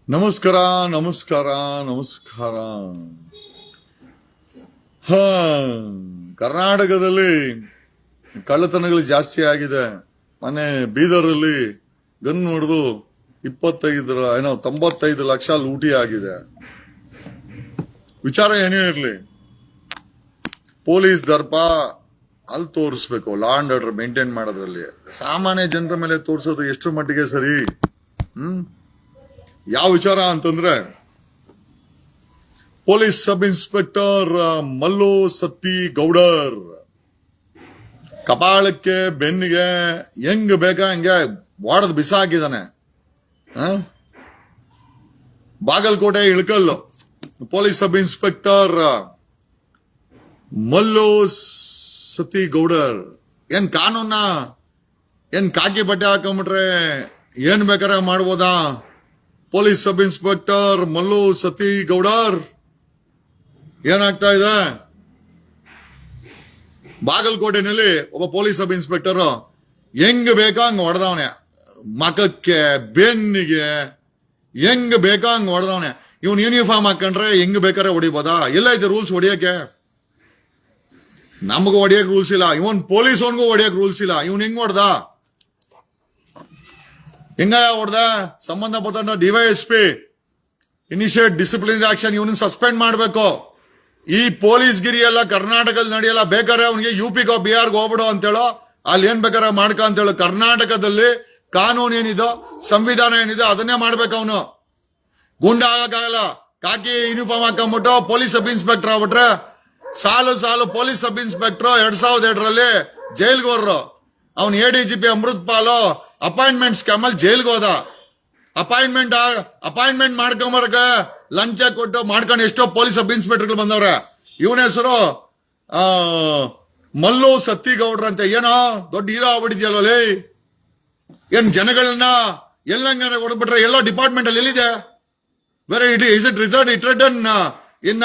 ನಮಸ್ಕಾರ ನಮಸ್ಕಾರ ನಮಸ್ಕಾರ. ಹ ಕರ್ನಾಟಕದಲ್ಲಿ ಕಳ್ಳತನಗಳು ಜಾಸ್ತಿ ಆಗಿದೆ. ಮೊನ್ನೆ ಬೀದರಲ್ಲಿ ಗನ್ ಹೊಡೆದು 95 ಲಕ್ಷ ಲೂಟಿ ಆಗಿದೆ. ವಿಚಾರ ಏನೇ ಇರಲಿ, ಪೊಲೀಸ್ ದರ್ಪ ಅಲ್ಲಿ ತೋರಿಸ್ಬೇಕು. ಲಾ ಅಂಡ್ ಆರ್ಡರ್ ಮೇಂಟೈನ್ ಮಾಡೋದ್ರಲ್ಲಿ ಸಾಮಾನ್ಯ ಜನರ ಮೇಲೆ ತೋರಿಸೋದು ಎಷ್ಟು ಮಟ್ಟಿಗೆ ಸರಿ? ಯಾವ ವಿಚಾರ ಅಂತಂದ್ರೆ, police sub inspector Mallu Satti Gaudar ಕಪಾಳಕ್ಕೆ ಬೆನ್ನಿಗೆ ಹೆಂಗ್ ಬೇಕಾ ಹಂಗೆ ವಾಡದ್ ಬಿಸಾಕಿದಾನೆ. Bagalkote Ilkal police sub inspector Mallu Satti Gaudar ಏನ್ ಕಾನೂನ ಏನ್ ಕಾಕಿ ಬಟ್ಟೆ ಹಾಕೊಂಡ್ಬಿಟ್ರೆ ಏನ್ ಬೇಕಾರೆ ಮಾಡ್ಬೋದಾ? ಪೊಲೀಸ್ ಸಬ್ ಇನ್ಸ್ಪೆಕ್ಟರ್ ಮಲ್ಲು ಸತಿ ಗೌಡರ್ ಏನಾಗ್ತಾ ಇದೆ? ಬಾಗಲಕೋಟೆನಲ್ಲಿ ಒಬ್ಬ ಪೊಲೀಸ್ ಸಬ್ ಇನ್ಸ್ಪೆಕ್ಟರ್ ಹೆಂಗ್ ಬೇಕಾ ಹಂಗ ಹೊಡೆದವನೆ, ಮಕಕ್ಕೆ ಬೆನ್ನಿಗೆ ಹೆಂಗ್ ಬೇಕಾ ಹಂಗ ಹೊಡೆದವನೆ. ಇವನ್ ಯೂನಿಫಾರ್ಮ್ ಹಾಕೊಂಡ್ರೆ ಹೆಂಗ್ ಬೇಕಾರೆ ಹೊಡಿಬೋದಾ? ಎಲ್ಲ ಐತೆ ರೂಲ್ಸ್ ಹೊಡಿಯಕ್ಕೆ? ನಮಗೂ ಹೊಡಿಯಕ್ ರೂಲ್ಸ್ ಇಲ್ಲ, ಇವನ್ ಪೊಲೀಸ್ ಅವನ್ಗೂ ಹೊಡಿಯಕ್ ರೂಲ್ಸ್ ಇಲ್ಲ. ಇವನ್ ಹೆಂಗ್ ಹೊಡ್ದ? ಹೆಂಗ ಹೊಡೆದ? ಸಂಬಂಧಪಟ್ಟ ಡಿವೈಎಸ್ಪಿ ಇನಿಷಿಯೇಟ್ ಡಿಸಿಪ್ಲಿನರಿ ಆಕ್ಷನ್, ಇವನ್ನ ಸಸ್ಪೆಂಡ್ ಮಾಡಬೇಕು. ಈ ಪೊಲೀಸ್ ಗಿರಿ ಎಲ್ಲ ಕರ್ನಾಟಕದಲ್ಲಿ ನಡೆಯಲ್ಲ. ಬೇಕಾದ್ರೆ ಅವನಿಗೆ ಯುಪಿಗೋ ಬಿಹಾರ್ಗೆ ಹೋಗ್ಬಿಡು ಅಂತೇಳೋ, ಅಲ್ಲಿ ಏನ್ ಬೇಕಾದ್ರೆ ಮಾಡ್ಕ ಅಂತೇಳು. ಕರ್ನಾಟಕದಲ್ಲಿ ಕಾನೂನು ಏನಿದೋ, ಸಂವಿಧಾನ ಏನಿದೆ ಅದನ್ನೇ ಮಾಡ್ಬೇಕು. ಅವನು ಗುಂಡ ಆಗಕ್ಕಾಗಲ್ಲ. ಕಾಕಿ ಯೂನಿಫಾರ್ಮ್ ಹಾಕೊಂಡ್ಬಿಟ್ಟು ಪೊಲೀಸ್ ಸಬ್ ಇನ್ಸ್ಪೆಕ್ಟರ್ ಆಗ್ಬಿಟ್ರೆ ಸಾಲು ಪೊಲೀಸ್ ಸಬ್ ಇನ್ಸ್ಪೆಕ್ಟರ್ 2002ರಲ್ಲಿ ಜೈಲ್ಗೆ ಹೋದ್ರು. ಅವನ್ ADGP ಅಮೃತ್ ಪಾಲು ಅಪಾಯಿಂಟ್ಮೆಂಟ್ ಸ್ಕ್ಯಾಮ್ ಅಲ್ಲಿ ಜೈಲ್ಗೆ ಹೋದ. ಅಪಾಯಿಂಟ್ಮೆಂಟ್ ಮಾಡ್ಕೊಂಬರಕ ಲಂಚ ಕೊಟ್ಟು ಮಾಡ್ಕೊಂಡು ಎಷ್ಟೋ ಪೊಲೀಸ್ ಸಬ್ ಇನ್ಸ್ಪೆಕ್ಟರ್ಗಳು ಬಂದವ್ರೆ. ಇವನ ಹೆಸರು ಮಲ್ಲು ಸತ್ತಿಗೌಡ್ರ ಅಂತ. ಏನೋ ದೊಡ್ಡ ಹೀರೋ ಆಗ್ಬಿಟ್ಟಿದ್ಯಲ್ಲ. ಏನ್ ಜನಗಳನ್ನ ಎಲ್ಲಂಗ ಹೊಡೆದ್ಬಿಟ್ರೆ ಎಲ್ಲೋ ಡಿಪಾರ್ಟ್ಮೆಂಟ್ ಅಲ್ಲಿ ಎಲ್ಲಿದೆ? ಬೇರೆ ಇಸ್ ಇಟ್ ರಿಟರ್ನ್ ಇನ್ನ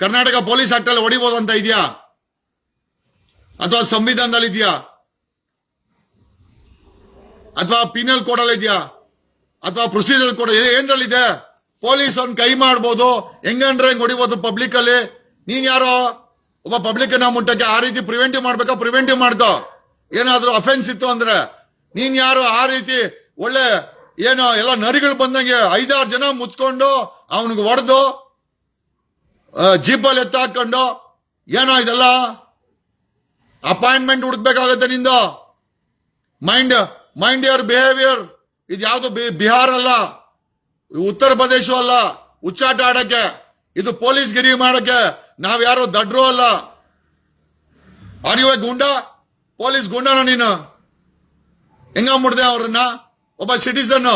ಕರ್ನಾಟಕ ಪೊಲೀಸ್ ಆಕ್ಟ್ ಅಲ್ಲಿ ಹೊಡಿಬಹುದು ಅಂತ ಇದೆಯಾ? ಅಥವಾ ಸಂವಿಧಾನದಲ್ಲಿ ಇದೆಯಾ? ಅಥವಾ ಪೀನಲ್ ಕೋಡ್ ಅಲ್ಲಿ ಇದೆಯಾ? ಅಥವಾ ಪ್ರೊಸೀಜರ್ ಕೋಡ್ ಏನ್ರಲ್ಲಿದೆ? ಪೊಲೀಸ್ ಅವ್ನ್ ಕೈ ಮಾಡ್ಬೋದು, ಹೆಂಗಂದ್ರೆ ಹೆಂಗ್ ಹೊಡಿಬೋದು ಪಬ್ಲಿಕ್ ಅಲ್ಲಿ. ನೀನ್ ಯಾರೋ ಒಬ್ಬ ಪಬ್ಲಿಕ್ ನ ಮುಟ್ಟಕ್ಕೆ ಆ ರೀತಿ ಪ್ರಿವೆಂಟಿವ್ ಮಾಡ್ಬೇಕಾ? ಪ್ರಿವೆಂಟಿವ್ ಮಾಡ್ಕೋ. ಏನಾದ್ರೂ ಅಫೆನ್ಸ್ ಇತ್ತು ಅಂದ್ರೆ ನೀನ್ ಯಾರು ಆ ರೀತಿ ಒಳ್ಳೆ ಏನೋ ಎಲ್ಲ ನರಿಗಳು ಬಂದಂಗೆ 5-6 ಜನ ಮುಚ್ಕೊಂಡು ಅವನಿಗೆ ಹೊಡೆದು ಜೀಪಲ್ಲಿ ಎತ್ತಾಕೊಂಡು ಏನೋ ಇದೆಲ್ಲ ಅಪಾಯಿಂಟ್ಮೆಂಟ್ ಹುಡುಕ್ಬೇಕಾಗತ್ತೆ ನಿಂದು. Mind your behaviour. ಇದು ಯಾವುದು ಬಿಹಾರ ಅಲ್ಲ, ಉತ್ತರ ಪ್ರದೇಶ ಅಲ್ಲ ಹುಚ್ಚಾಟ ಆಡಕ್ಕೆ. ಇದು ಪೊಲೀಸ್ ಗಿರಿ ಮಾಡಕ್ಕೆ. ನಾವ್ ಯಾರು ದಡ್ರು ಅಲ್ಲ. ಅರಿವೆ ಗುಂಡ, ಪೊಲೀಸ್ ಗುಂಡನ ನೀನು. ಹೆಂಗ ಮುಡ್ದೆ ಅವ್ರನ್ನ? ಒಬ್ಬ ಸಿಟಿಸನ್.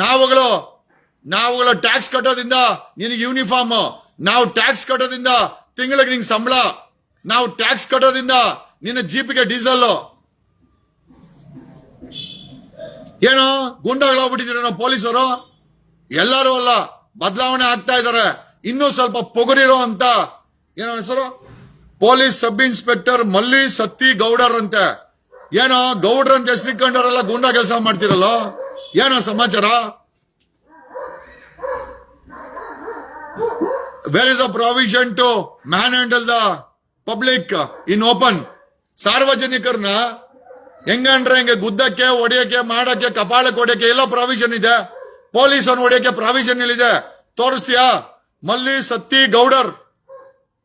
ನಾವುಗಳು ಟ್ಯಾಕ್ಸ್ ಕಟ್ಟೋದ್ರಿಂದ ನಿನಗೆ ಯೂನಿಫಾರ್ಮ್, ನಾವು ಟ್ಯಾಕ್ಸ್ ಕಟ್ಟೋದ್ರಿಂದ ತಿಂಗಳಿಗೆ ನಿಂಗೆ ಸಂಬಳ, ನಾವು ಟ್ಯಾಕ್ಸ್ ಕಟ್ಟೋದ್ರಿಂದ ನಿನ್ನ ಜೀಪಿಗೆ ಡೀಸೆಲ್. ಏನೋ ಗುಂಡಾಗ್ಲಾಗ್ಬಿಟ್ಟಿದ್ದೀರ ನಾವು ಪೊಲೀಸರು? ಎಲ್ಲರೂ ಅಲ್ಲ, ಬದಲಾವಣೆ ಆಗ್ತಾ ಇದಾರೆ. ಇನ್ನೂ ಸ್ವಲ್ಪ ಪೊಗರಿರೋ ಅಂತ ಏನೋ ಹೆಸರು ಪೊಲೀಸ್ ಸಬ್ ಇನ್ಸ್ಪೆಕ್ಟರ್ ಮಲ್ಲಿ ಸತ್ತಿ ಗೌಡರ್ ಅಂತೆ. ಏನೋ ಗೌಡ್ರ ಅಂತ ಹೆಸರಿಕೊಂಡವರೆಲ್ಲ ಗುಂಡಾ ಕೆಲಸ ಮಾಡ್ತಿರಲ್ಲ, ಏನೋ ಸಮಾಚಾರ? Where is a provision to manhandle the public in open? ಸಾರ್ವಜನಿಕರನ್ನ ಹೆಂಗಂಡ್ರೆ ಹೆಂಗೆ ಗುದ್ದಕ್ಕೆ, ಹೊಡೆಯಕ್ಕೆ, ಮಾಡಕ್ಕೆ, ಕಪಾಳಕ್ಕೆ ಹೊಡೆಯಕ್ಕೆ ಎಲ್ಲ ಪ್ರಾವಿಷನ್ ಇದೆ. ಪೊಲೀಸ್ ಅನ್ನು ಹೊಡೆಯಕ್ಕೆ ಪ್ರಾವಿಷನ್ ಎಲ್ಲಿದೆ? ತೋರಿಸ್ತೀಯಾ? ಮಲ್ಲಿ ಸತ್ತಿ ಗೌಡರ್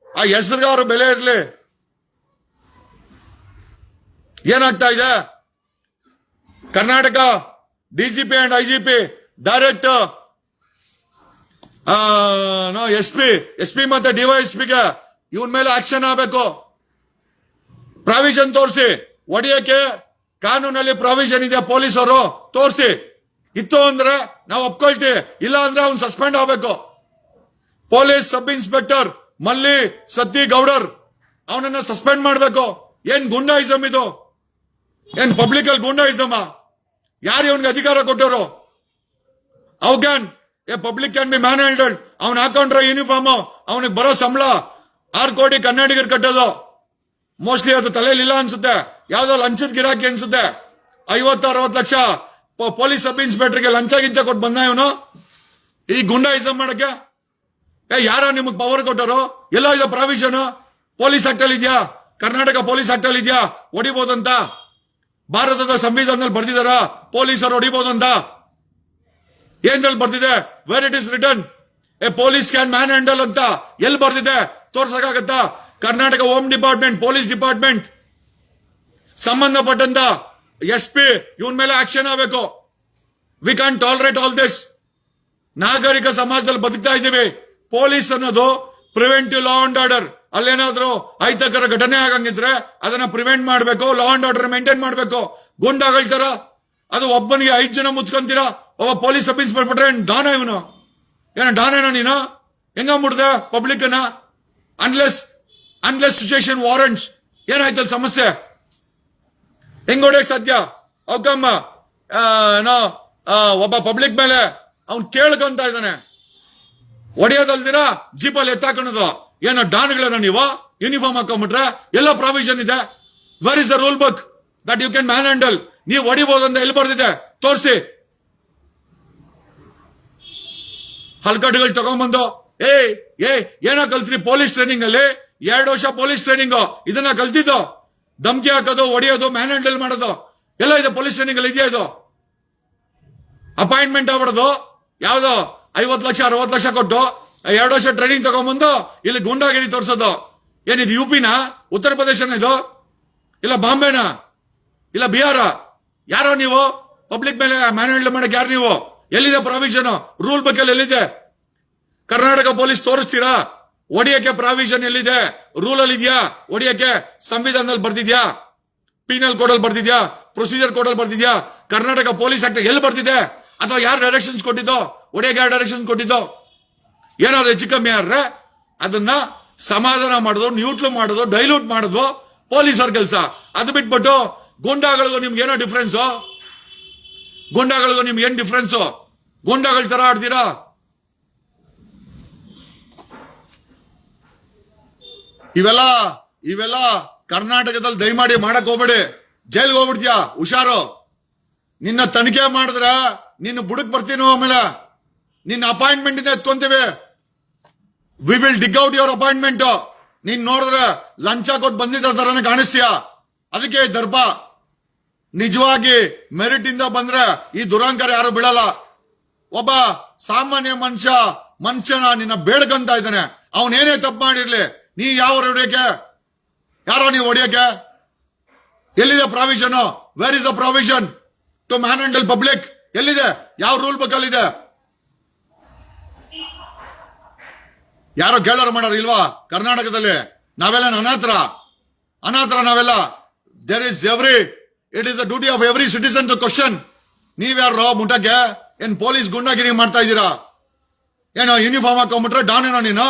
ಆ ಹೆಸರಿಗೆ ಅವ್ರ ಬೆಲೆ ಇರಲಿ. ಏನಾಗ್ತಾ ಇದೆ? Karnataka DGP and IGP direct SP ಮತ್ತೆ DYSPಗೆ ಇವನ್ ಮೇಲೆ ಆಕ್ಷನ್ ಆಗಬೇಕು. ಪ್ರಾವಿಷನ್ ತೋರಿಸಿ. ಹೊಡೆಯಕ್ಕೆ ಕಾನೂನಲ್ಲಿ ಪ್ರಾವಿಷನ್ ಇದೆ, ಪೊಲೀಸರು ತೋರಿಸಿ. ಇತ್ತು ಅಂದ್ರೆ ನಾವು ಒಪ್ಕೊಳ್ತೀವಿ, ಇಲ್ಲ ಅಂದ್ರೆ ಅವ್ನು ಸಸ್ಪೆಂಡ್ ಆಗಬೇಕು. ಪೊಲೀಸ್ ಸಬ್ ಇನ್ಸ್ಪೆಕ್ಟರ್ ಮಲ್ಲಿ ಸತ್ತಿ ಗೌಡರ್ ಅವನನ್ನ ಸಸ್ಪೆಂಡ್ ಮಾಡಬೇಕು. ಏನ್ ಗುಂಡಾಯಿಸಮ್ ಇದು? ಏನ್ ಪಬ್ಲಿಕ್ ಅಲ್ಲಿ ಗುಂಡಾಯಿಸಮ? ಯಾರು ಇವನ್ಗೆ ಅಧಿಕಾರ ಕೊಟ್ಟರು? How can A public can be man handled? ಅವ್ನು ಹಾಕೊಂಡ್ರೆ ಯೂನಿಫಾರ್ಮ್, ಅವನಿಗೆ ಬರೋ ಸಂಬಳ 6 ಕೋಟಿ ಕನ್ನಡಿಗರು ಕಟ್ಟೋದು. ಮೋಸ್ಟ್ಲಿ ಅದು ತಲೆಯಲ್ಲಿ ಇಲ್ಲ ಅನ್ಸುತ್ತೆ. ಯಾವ್ದೋ ಲಂಚದ ಗಿರಾಕಿ ಅನ್ಸುತ್ತೆ. 50-60 ಲಕ್ಷ ಪೊಲೀಸ್ ಸಬ್ ಇನ್ಸ್ಪೆಕ್ಟರ್ಗೆ ಲಂಚ ಗಿಂಚ ಕೊಟ್ಟು ಬಂದ ಇವನು. ಈ ಗುಂಡಾಯಿಸಂ ಮಾಡಕ್ಕೆ? ಯಾರೋ ನಿಮಗ್ ಪವರ್ ಕೊಟ್ಟರು? ಎಲ್ಲೋ ಇದೆ ಪ್ರಾವಿಷನ್? ಪೊಲೀಸ್ ಆಕ್ಟ್ ಅಲ್ಲಿ ಇದೆಯಾ? ಕರ್ನಾಟಕ ಪೊಲೀಸ್ ಆಕ್ಟ್ ಅಲ್ಲಿ ಇದೆಯಾ ಹೊಡಿಬೋದಂತ? ಭಾರತದ ಸಂವಿಧಾನದಲ್ಲಿ ಬರ್ದಿದಾರ ಪೊಲೀಸರು ಹೊಡಿಬೋದಂತ? ಏನ್ರಲ್ಲಿ ಬರ್ದಿದೆ? Where it is return a police can manhandle ಅಂತ ಎಲ್ಲಿ ಬರ್ದಿದೆ? ತೋರ್ಸಕ್ಕಾಗತ್ತಾ? Karnataka home department, police department ಸಂಬಂಧಪಟ್ಟಂತ SP ಇವನ್ ಮೇಲೆ ಆಕ್ಷನ್ ಆಗಬೇಕು. We can tolerate all this. ನಾಗರಿಕ ಸಮಾಜದಲ್ಲಿ ಬದುಕ್ತಾ ಇದ್ದೀವಿ. ಪೊಲೀಸ್ ಅನ್ನೋದು ಪ್ರಿವೆಂಟಿವ್ ಲಾ ಅಂಡ್ ಆರ್ಡರ್. ಅಲ್ಲೇನಾದ್ರೂ ಅಹಿತಕರ ಘಟನೆ ಆಗಂಗಿದ್ರೆ ಅದನ್ನ ಪ್ರಿವೆಂಟ್ ಮಾಡಬೇಕು, ಲಾ ಅಂಡ್ ಆರ್ಡರ್ ಮೇಂಟೈನ್ ಮಾಡಬೇಕು. ಗುಂಡಾಗಳ್ತಾರ ಅದು ಒಬ್ಬನಿಗೆ 5 ಜನ ಮುಚ್ಕೊಂತೀರಾ. ಒಬ್ಬ ಪೊಲೀಸ್ ಸಬ್ ಇನ್ಸ್ಪೆಕ್ಟರ್ ಡಾನ ಇವನು? ಏನ ಡಾನೇನ ನೀನು? ಹೆಂಗ ಮುಡ್ದೆ ಪಬ್ಲಿಕ್ ಅನ್ನ? Unless situation warrants. ಏನಾಯ್ತಲ್ಲ ಸಮಸ್ಯೆ? ಹೆಂಗ್ ಹೊಡೆಯಕ್ ಸಾಧ್ಯ? ಅವಕಮ್ಮ ಒಬ್ಬ ಪಬ್ಲಿಕ್ ಮೇಲೆ ಅವ್ನ್ ಕೇಳ್ಕೊಂತ ಇದ್ದಾನೆ. ಹೊಡೆಯೋದಲ್ದಿರಾ ಜೀಪಲ್ಲಿ ಎತ್ತಾಕೊಳ್ಳೋದು. ಏನೋ ಡಾನ್ಗಳನ್ನ ನೀವು ಯೂನಿಫಾರ್ಮ್ ಹಾಕೊಂಡ್ಬಿಟ್ರೆ ಎಲ್ಲ ಪ್ರಾವಿಷನ್ ಇದೆ. Where is the rule book that you can manhandle? ನೀವು ಹೊಡಿಬಹುದಂತ ಎಲ್ಲಿ ಬರ್ದಿದೆ? ತೋರಿಸಿ. ಹಲ್ಕಟ್ಟುಗಳು ತಗೊಂಡ್ಬಂದು ಏನೋ ಕಲ್ತ್ರಿ ಪೊಲೀಸ್ ಟ್ರೈನಿಂಗ್ ಅಲ್ಲಿ? 2 ವರ್ಷ ಪೊಲೀಸ್ ಟ್ರೈನಿಂಗ್ ಇದನ್ನ ಕಲ್ತಿದ್ದು? ಧಮ್ಕಿ ಹಾಕೋದು, ಹೊಡಿಯೋದು, ಮ್ಯಾನ್ ಹ್ಯಾಂಡಲ್ ಮಾಡೋದು ಎಲ್ಲ ಇದೆ ಪೊಲೀಸ್ ಟ್ರೈನಿಂಗ್ ಅಲ್ಲಿ ಇದೆಯಾ? ಇದು ಅಪಾಯಿಂಟ್ಮೆಂಟ್ ಆಗ್ಬಿಡೋದು ಯಾವ್ದೋ 50 ಲಕ್ಷ 60 ಲಕ್ಷ ಕೊಟ್ಟು 2 ವರ್ಷ ಟ್ರೈನಿಂಗ್ ತಗೊಂಡ್ಬಂದು ಇಲ್ಲಿ ಗುಂಡಾಗಿರಿ ತೋರಿಸೋದು. ಏನಿದು UPನ? ಉತ್ತರ ಪ್ರದೇಶನ ಇದು? ಇಲ್ಲ ಬಾಂಬೆನಾ? ಇಲ್ಲ ಬಿಹಾರ? ಯಾರೋ ನೀವು ಪಬ್ಲಿಕ್ ಮೇಲೆ ಮ್ಯಾನ್ ಹ್ಯಾಂಡಲ್ ಮಾಡಕ್ ಯಾರು ನೀವು? ಎಲ್ಲಿದೆ ಪ್ರಾವಿಷನ್? ರೂಲ್ ಬುಕ್ ಅಲ್ಲಿ ಎಲ್ಲಿದೆ? ಕರ್ನಾಟಕ ಪೊಲೀಸ್ ತೋರಿಸ್ತೀರಾ? ಹೊಡಿಯಕ್ಕೆ ಪ್ರಾವಿಷನ್ ಎಲ್ಲಿದೆ? ರೂಲ್ ಅಲ್ಲಿ ಇದೆಯಾ ಹೊಡಿಯಕ್ಕೆ? ಸಂವಿಧಾನದಲ್ಲಿ ಬರ್ದಿದ್ಯಾ? ಪೀನಲ್ ಕೋಡ್ ಅಲ್ಲಿ ಬರ್ದಿದ್ಯಾ? ಪ್ರೊಸೀಜರ್ ಕೋಡ್ ಅಲ್ಲಿ ಬರ್ದಿದ್ಯಾ? ಕರ್ನಾಟಕ ಪೊಲೀಸ್ ಆಕ್ಟ್ ಎಲ್ಲಿ ಬರ್ದಿದೆ? ಅಥವಾ ಯಾರು ಡೈರೆಕ್ಷನ್ಸ್ ಕೊಟ್ಟಿದ್ದೋ? ಹೊಡಿಯಕ್ಕೆ ಯಾರು ಡೈರೆಕ್ಷನ್ ಕೊಟ್ಟಿದ್ದೋ? ಏನಾದ್ರು ಹೆಚ್ಚು ಕಮ್ಮಿ ಯಾರ್ರೆ ಅದನ್ನ ಸಮಾಧಾನ ಮಾಡೋದು, ನ್ಯೂಟ್ರಲ್ ಮಾಡೋದು, ಡೈಲ್ಯೂಟ್ ಮಾಡೋದು ಪೊಲೀಸರ ಕೆಲಸ. ಅದು ಬಿಟ್ಬಿಟ್ಟು ಗುಂಡಾಗಳಿಗೂ ನಿಮ್ಗೆ ಏನೋ ಡಿಫ್ರೆನ್ಸು? ಗುಂಡಾಗಳಿಗೂ ನಿಮ್ಗೆ ಏನ್ ಡಿಫ್ರೆನ್ಸು? ಗುಂಡಾಗಳ ತರ ಆಡ್ತೀರಾ? ಇವೆಲ್ಲ ಕರ್ನಾಟಕದಲ್ಲಿ ದಯಮಾಡಿ ಮಾಡಕ್ ಹೋಗ್ಬೇಡಿ. ಜೈಲ್ಗೆ ಹೋಗ್ಬಿಡ್ತೀಯಾ, ಹುಷಾರು. ನಿನ್ನ ತನಿಖೆ ಮಾಡಿದ್ರೆ ನಿನ್ನ ಬುಡಕ್ ಬರ್ತೀನೋ, ಆಮೇಲೆ ನಿನ್ನ ಅಪಾಯಿಂಟ್ಮೆಂಟ್ ಇಂದ ಎತ್ಕೊಂತೀವಿ. We will dig out your appointment. ನೀನ್ ನೋಡಿದ್ರೆ ಲಂಚ ಕೊಟ್ಟು ಬಂದಿದ್ದ ತರನೇ ಕಾಣಿಸ್ತೀಯ. ಅದಕ್ಕೆ ದರ್ಪ ನಿಜವಾಗಿ ಮೆರಿಟ್ ಇಂದ ಬಂದ್ರೆ ಈ ದುರಂಕಾರ ಯಾರು ಬಿಡಲ್ಲ. ಒಬ್ಬ ಸಾಮಾನ್ಯ ಮನುಷ್ಯನ ನಿನ್ನ ಬೇಡ್ಕಂತ ಇದ್ದಾನೆ. ಅವನೇನೇ ತಪ್ಪು ಮಾಡಿರ್ಲಿ, ನೀ ಯಾವ ಹೊಡಿಯಕ್ಕೆ? ಯಾರೋ ನೀವು ಹೊಡಿಯಕ್ಕೆ? ಎಲ್ಲಿದೆ provision? Where is the provision to manhandle public? ಎಲ್ಲಿದೆ? ಯಾವ ರೂಲ್ ಬುಕ್ ಅಲ್ಲಿ ಇದೆ? ಯಾರೋ ಕೇಳೋರು ಮಾಡೋರು ಇಲ್ವಾ ಕರ್ನಾಟಕದಲ್ಲಿ? ನಾವೆಲ್ಲ ಅನಾಥರ ನಾವೆಲ್ಲ. It is the duty of every citizen to question. ನೀವ್ಯಾರೋ ಮುಟ್ಟಕ್ಕೆ? ಏನ್ ಪೊಲೀಸ್ ಗುಂಡಾಗಿರಿ ಮಾಡ್ತಾ ಇದ್ದೀರಾ? ಏನೋ ಯೂನಿಫಾರ್ಮ್ ಹಾಕೊಂಡ್ಬಿಟ್ರೆ ಡಾನ್ ಏನೋ ನೀನು?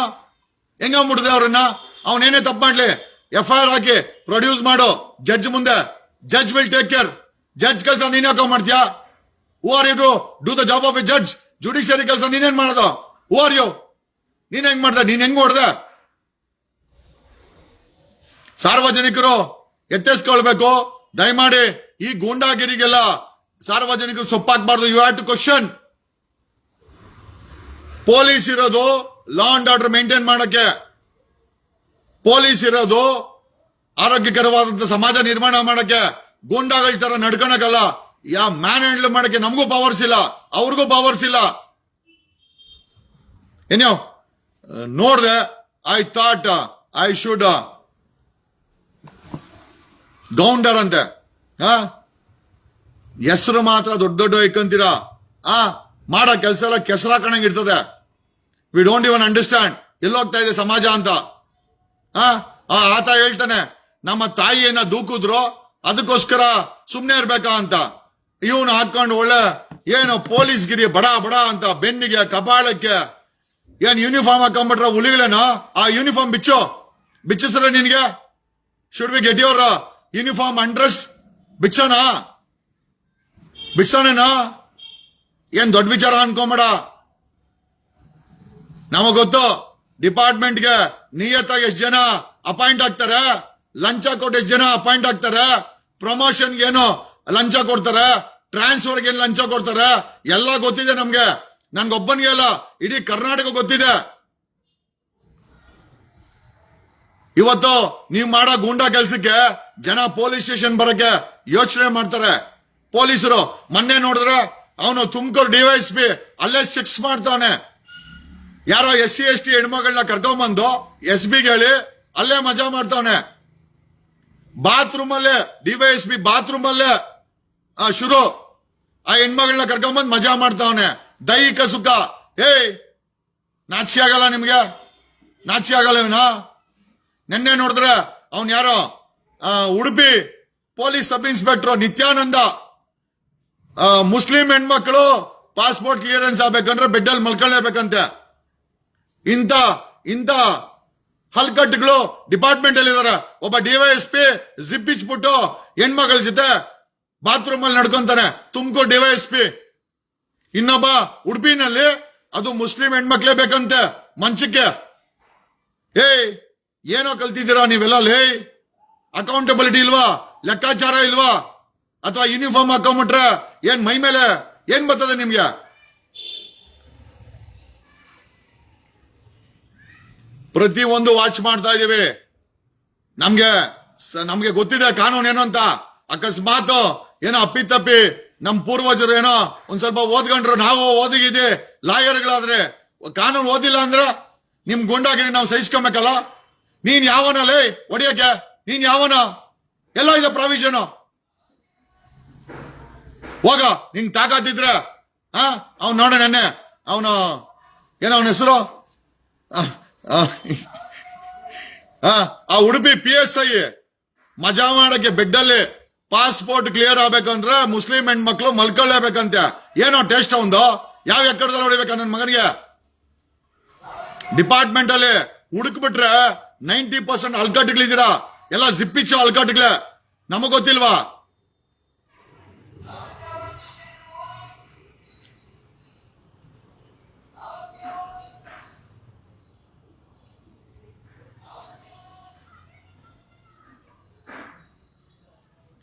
ಹೆಂಗ ಮುಟ್ಟಿದೆ ಅವ್ರನ್ನ? ಅವನೇನೇ ತಪ್ಪು ಮಾಡ್ಲಿ FIR ಹಾಕಿ ಪ್ರೊಡ್ಯೂಸ್ ಮಾಡು ಜಡ್ಜ್ ಮುಂದೆ. Judge will take care. Judge ಕೆಲಸ ನೀನ್ ಯಾಕೋ ಮಾಡ್ತೀಯಾ? Who are you to do the job of a judge? Judiciary ಕೆಲಸ ನೀನೇನ್ ಮಾಡೋದು? Who are you? ನೀನ್ ಹೆಂಗ್ ಮಾಡ್ದೆ? ನೀನ್ ಹೆಂಗ್ ಹೊಡ್ದೆ? ಸಾರ್ವಜನಿಕರು ಎತ್ತೆಸ್ಕೊಳ್ಬೇಕು. ದಯಮಾಡಿ ಈ ಗೂಂಡಾಗಿರಿಗೆಲ್ಲ ಸಾರ್ವಜನಿಕರು ಸೊಪ್ಪಾಕ್ಬಾರ್ದು. You have to question. Police ಇರೋದು ಲಾ ಅಂಡ್ ಆರ್ಡರ್ ಮೇಂಟೈನ್ ಮಾಡಕ್ಕೆ. ಪೊಲೀಸ್ ಇರೋದು ಆರೋಗ್ಯಕರವಾದಂತ ಸಮಾಜ ನಿರ್ಮಾಣ ಮಾಡಕ್ಕೆ. ಗೂಂಡಾಗಳ ತರ ನಡ್ಕೊಳಕಲ್ಲ. ಮ್ಯಾನ್ ಹ್ಯಾಂಡಲ್ ಮಾಡಕ್ಕೆ ನಮಗೂ ಪವರ್ಸ್ ಇಲ್ಲ, ಅವ್ರಿಗೂ ಪವರ್ಸ್ ಇಲ್ಲ. ಏನೋ ನೋಡ್ದೆ, I thought I should Gounder ಅಂತೆ. ಹೆಸರು ಮಾತ್ರ ದೊಡ್ಡ ಇಕ್ಕಂತೀರಾ. ಮಾಡೋ ಕೆಲಸ ಎಲ್ಲ ಕೆಸರಾಕಣಂಗ್ ಇರ್ತದೆ. ವಿ ಡೋಂಟ್ ಇವನ್ ಅಂಡರ್ಸ್ಟ್ಯಾಂಡ್ ಎಲ್ಲೋಗ್ತಾ ಇದೆ ಸಮಾಜ ಅಂತ. ಆತ ಹೇಳ್ತಾನೆ ನಮ್ಮ ತಾಯಿಯನ್ನ ದೂಕಿದ್ರು ಅದಕ್ಕೋಸ್ಕರ ಸುಮ್ನೆ ಇರ್ಬೇಕಾ ಅಂತ. ಇವನು ಹಾಕೊಂಡು ಒಳ್ಳೆ ಏನು ಪೊಲೀಸ್ಗಿರಿ ಬಡ ಅಂತ ಬೆನ್ನಿಗೆ ಕಪಾಳಕ್ಕೆ ಏನ್ ಯೂನಿಫಾರ್ಮ್ ಹಾಕೊಂಡ್ಬಿಟ್ರ ಹುಲಿಗಳೇನೋ? ಆ ಯೂನಿಫಾರ್ಮ್ ಬಿಚ್ಚಿಸ್ರೆ ನಿನ್ಗೆ? Should we get your uniform undressed? ಬಿಚ್ಚನೇನೋ? ಏನ್ ದೊಡ್ಡ ವಿಚಾರ ಅನ್ಕೊಂಬೇಡ. ನಮಗ್ ಗೊತ್ತು ಡಿಪಾರ್ಟ್ಮೆಂಟ್ಗೆ ನಿಯತ್ತಾಗಿ ಎಷ್ಟು ಜನ ಅಪಾಯಿಂಟ್ ಆಗ್ತಾರೆ, ಲಂಚ ಕೊಟ್ಟು ಎಷ್ಟು ಜನ ಅಪಾಯಿಂಟ್ ಆಗ್ತಾರೆ, ಪ್ರಮೋಷನ್ಗೆ ಏನು ಲಂಚ ಕೊಡ್ತಾರೆ, ಟ್ರಾನ್ಸ್ಫರ್ಗೆ ಏನು ಲಂಚ ಕೊಡ್ತಾರೆ, ಎಲ್ಲ ಗೊತ್ತಿದೆ ನಮ್ಗೆ. ನನ್ಗೊಬ್ಬನಿಗೆ ಅಲ್ಲ, ಇಡೀ ಕರ್ನಾಟಕ ಗೊತ್ತಿದೆ. ಇವತ್ತು ನೀವು ಮಾಡೋ ಗೂಂಡಾ ಕೆಲ್ಸಕ್ಕೆ ಜನ ಪೊಲೀಸ್ ಸ್ಟೇಷನ್ ಬರಕ್ಕೆ ಯೋಚನೆ ಮಾಡ್ತಾರೆ. ಪೊಲೀಸರು ಮೊನ್ನೆ ನೋಡಿದ್ರೆ ಅವನು ತುಮಕೂರು ಡಿವೈಎಸ್ಪಿ ಅಲ್ಲೇ ಸೆಕ್ಸ್ ಮಾಡ್ತಾವನೆ. ಯಾರೋ SC ST ಹೆಣ್ಮಗಳನ್ನ ಕರ್ಕೊಂಬಂದು SB ಹೇಳಿ ಅಲ್ಲೇ ಮಜಾ ಮಾಡ್ತಾವನೆ. ಬಾತ್ರೂಮ್ ಅಲ್ಲೇ ಡಿವೈಎಸ್ಪಿ ಬಾತ್ರೂಮ್ ಅಲ್ಲೇ ಶುರು ಆ ಹೆಣ್ಮಗಳನ್ನ ಕರ್ಕೊಂಬಂದ್ ಮಜಾ ಮಾಡ್ತಾವನೆ. ದೈಹಿಕ ಸುಖ. ನಾಚಿಕೆ ಆಗಲ್ಲ ನಿಮ್ಗೆ? ನಾಚಿಕೆ ಆಗಲ್ಲ ಇವನ? ನಿನ್ನೆ ನೋಡಿದ್ರೆ ಅವನ್ ಯಾರೋ Udupi police sub inspector Nityananda Muslim ಹೆಣ್ಮಕ್ಳು ಪಾಸ್ಪೋರ್ಟ್ ಕ್ಲಿಯರೆನ್ಸ್ ಆಗ್ಬೇಕಂದ್ರೆ ಬೆಡ್ಡಲ್ಲಿ ಮಲ್ಕೊಳ್ಳೇಬೇಕಂತೆ. ಇಂಥ ಹಲ್ಕಟ್ಟುಗಳು ಡಿಪಾರ್ಟ್ಮೆಂಟ್ ಅಲ್ಲಿ ಇದಾರೆ. ಒಬ್ಬ ಡಿವೈಎಸ್ಪಿ ಜಿಪ್ ಇಚ್ಬಿಟ್ಟು ಹೆಣ್ಮಗಳ ಜೊತೆ ಬಾತ್ರೂಮ್ ಅಲ್ಲಿ ನಡ್ಕೊಂತಾನೆ, ತುಮಕೂರು ಡಿವೈಎಸ್ಪಿ. ಇನ್ನೊಬ್ಬ ಉಡುಪಿನಲ್ಲಿ ಅದು ಮುಸ್ಲಿಂ ಹೆಣ್ಮಕ್ಳೇ ಬೇಕಂತೆ ಮಂಚಕ್ಕೆ. ಏನೋ ಕಲ್ತಿದ್ದೀರಾ ನೀವೆಲ್ಲ? ಅಕೌಂಟಬಿಲಿಟಿ ಇಲ್ವಾ? ಲೆಕ್ಕಾಚಾರ ಇಲ್ವಾ? ಅಥವಾ ಯೂನಿಫಾರ್ಮ್ ಹಾಕೊಂಬಿಟ್ರೆ ಏನ್ ಮೈ ಮೇಲೆ ಏನ್ ಬರ್ತದೆ ನಿಮ್ಗೆ? ಪ್ರತಿ ಒಂದು ವಾಚ್ ಮಾಡ್ತಾ ಇದೀವಿ. ನಮ್ಗೆ ಗೊತ್ತಿದೆ ಕಾನೂನು ಏನು ಅಂತ. ಅಕಸ್ಮಾತ್ ಏನೋ ಅಪ್ಪಿತಪ್ಪಿ ನಮ್ ಪೂರ್ವಜರು ಏನೋ ಒಂದ್ ಸ್ವಲ್ಪ ಓದ್ಕೊಂಡ್ರು, ನಾವು ಓದಿಗಿದೆ ಲಾಯರ್ಗಳಾದ್ರೆ, ಕಾನೂನು ಓದಿಲ್ಲ ಅಂದ್ರೆ ನಿಮ್ ಗುಂಡಾಗಿರಿ ನಾವು ಸಹಿಸ್ಕೊಬೇಕಲ್ಲ. ನೀನ್ ಯಾವನಲ್ಲೇ ಹೊಡಿಯಕ್ಕೆ? ನೀನ್ ಯಾವನ? ಎಲ್ಲ ಇದೆ ಪ್ರಾವಿಷನ್. ಹೋಗ, ನಿಂಗ್ ತಾಕತ್ತಿದ್ರೆ ಅವ್ನು ನೋಡ ನೆನ್ನೆ ಅವನು ಏನೋ ಅವನ ಹೆಸರು ಆ ಉಡುಪಿ PSI ಮಜಾ ಮಾಡಕ್ಕೆ ಬೆಡ್ಡಲ್ಲಿ ಪಾಸ್ಪೋರ್ಟ್ ಕ್ಲಿಯರ್ ಆಗ್ಬೇಕಂದ್ರೆ ಮುಸ್ಲಿಂ ಹೆಣ್ಮಕ್ಳು ಮಲ್ಕೊಳ್ಳೇಬೇಕಂತೆ. ಏನೋ ಟೆಸ್ಟ್ ಅವಂದು? ಯಾವ ಎಕ್ಕಡದಲ್ಲಿ ಹೊಡಿಬೇಕ ನನ್ನ ಮಗನಿಗೆ? ಡಿಪಾರ್ಟ್ಮೆಂಟ್ ಅಲ್ಲಿ ಹುಡುಕ್ಬಿಟ್ರೆ 90% ಅಲ್ಕಟ್ಗಳಿದ್ದೀರಾ, ಎಲ್ಲ ಜಿಪ್ಪಿಚ್ಚು ಅಲ್ಕಟ್ಗಳೇ. ನಮಗ್ ಗೊತ್ತಿಲ್ವಾ?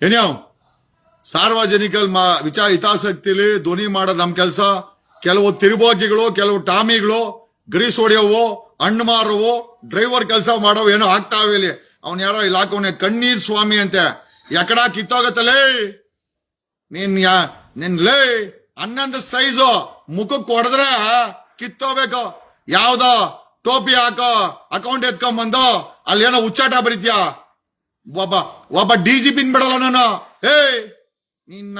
ಏನ್ಯಾವ್ ಸಾರ್ವಜನಿಕ ಹಿತಾಸಕ್ತಿಲಿ ಧ್ವನಿ ಮಾಡೋದು ನಮ್ ಕೆಲಸ. ಕೆಲವು ತಿರುಬೋಗಿಗಳು, ಕೆಲವು ಟಾಮಿಗಳು, ಗ್ರೀಸ್ ಹೊಡೆಯವು, ಹಣ್ಣು ಮಾರುವು, ಡ್ರೈವರ್ ಕೆಲಸ ಮಾಡವು ಏನೋ ಆಗ್ತಾವೆ ಇಲ್ಲಿ. ಅವನ್ ಯಾರೋ ಇಲ್ಲಿ ಹಾಕೋನೆ ಕಣ್ಣೀರ್ ಸ್ವಾಮಿ ಅಂತೆ. ಎಕಡ ಕಿತ್ತೋಗತ್ತಲೇ ನಿನ್ಲೇ 11 ಸೈಜು ಮುಖಕ್ಕೆ ಹೊಡೆದ್ರೆ ಕಿತ್ತೋಬೇಕು. ಯಾವ್ದೋ ಟೋಪಿ ಹಾಕೋ ಅಕೌಂಟ್ ಎತ್ಕೊಂಬಂದು ಅಲ್ಲಿ ಏನೋ ಉಚ್ಚಾಟ ಬರೀತ್ಯಾ. ಒಬ್ಬ DGP ಬಿಡಲ್ಲ ನಾನು. ನಿನ್ನ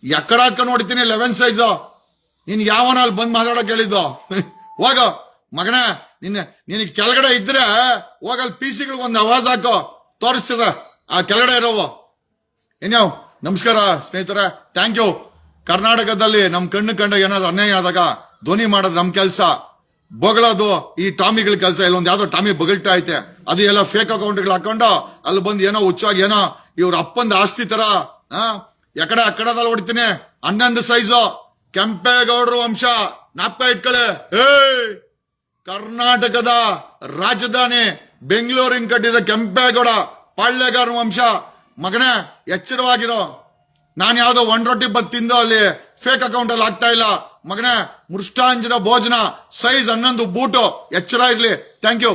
ಎಕಡ ಹತ್ಕೊಂಡು ನೋಡ್ತೀನಿ 11 ಸೈಜು. ನೀನ್ ಯಾವನ ಅಲ್ಲಿ ಬಂದ್ ಮಾತಾಡಕ್ ಹೇಳಿದ್ದು? ಹೋಗ ಮಗನ, ನಿನಗೆ ಕೆಳಗಡೆ ಇದ್ರೆ ಹೋಗಲ್ಲಿ PC ಒಂದು ಆವಾಜ್ ಹಾಕೋ, ತೋರಿಸ್ತದ ಆ ಕೆಳಗಡೆ ಇರೋವು. ಏನ್ಯಾವ್ ನಮಸ್ಕಾರ ಸ್ನೇಹಿತರೆ, ಥ್ಯಾಂಕ್ ಯು. ಕರ್ನಾಟಕದಲ್ಲಿ ನಮ್ ಕಣ್ಣು ಕಂಡ ಏನಾದ್ರು ಅನ್ಯಾಯ ಆದಾಗ ಧ್ವನಿ ಮಾಡೋದು ನಮ್ ಕೆಲ್ಸ. ಬೊಗಳೋದು ಈ ಟಾಮಿಗಳ ಕೆಲಸ. ಇಲ್ಲೊಂದು ಯಾವ್ದೋ ಟಾಮಿ ಬಗಳ್ತಾ ಐತೆ, ಅದು ಎಲ್ಲ ಫೇಕ್ ಅಕೌಂಟ್ಗಳು ಹಾಕೊಂಡು ಅಲ್ಲಿ ಬಂದು ಏನೋ ಹುಚ್ಚಾಗಿ ಏನೋ ಇವ್ರ ಅಪ್ಪಂದ ಆಸ್ತಿ ತರ ಅಕ್ಕಡದಲ್ಲಿ ಹೊಡಿತೀನಿ. 11 ಸೈಜು ಕೆಂಪೇಗೌಡರು ವಂಶ ನಾಪ್ಕ ಇಟ್ಕಳೆ. ಕರ್ನಾಟಕದ ರಾಜಧಾನಿ ಬೆಂಗಳೂರಿನ ಕಟ್ಟಿದ ಕೆಂಪೇಗೌಡ ಪಾಳ್ಯಗಾರ ವಂಶ. ಮಗನೇ ಎಚ್ಚರವಾಗಿರೋ. ನಾನು ಯಾವ್ದೋ ಒಂದ್ ರೊಟ್ಟಿ ಬತ್ ತಿಂದು ಅಲ್ಲಿ ಫೇಕ್ ಅಕೌಂಟ್ ಅಲ್ಲಿ ಆಗ್ತಾ ಇಲ್ಲ. ಮಗನೇ ಮೃಷ್ಟಾಂಜನ ಭೋಜನ ಸೈಜ್ 11 ಬೂಟು. ಎಚ್ಚರ ಇರ್ಲಿ. Thank you.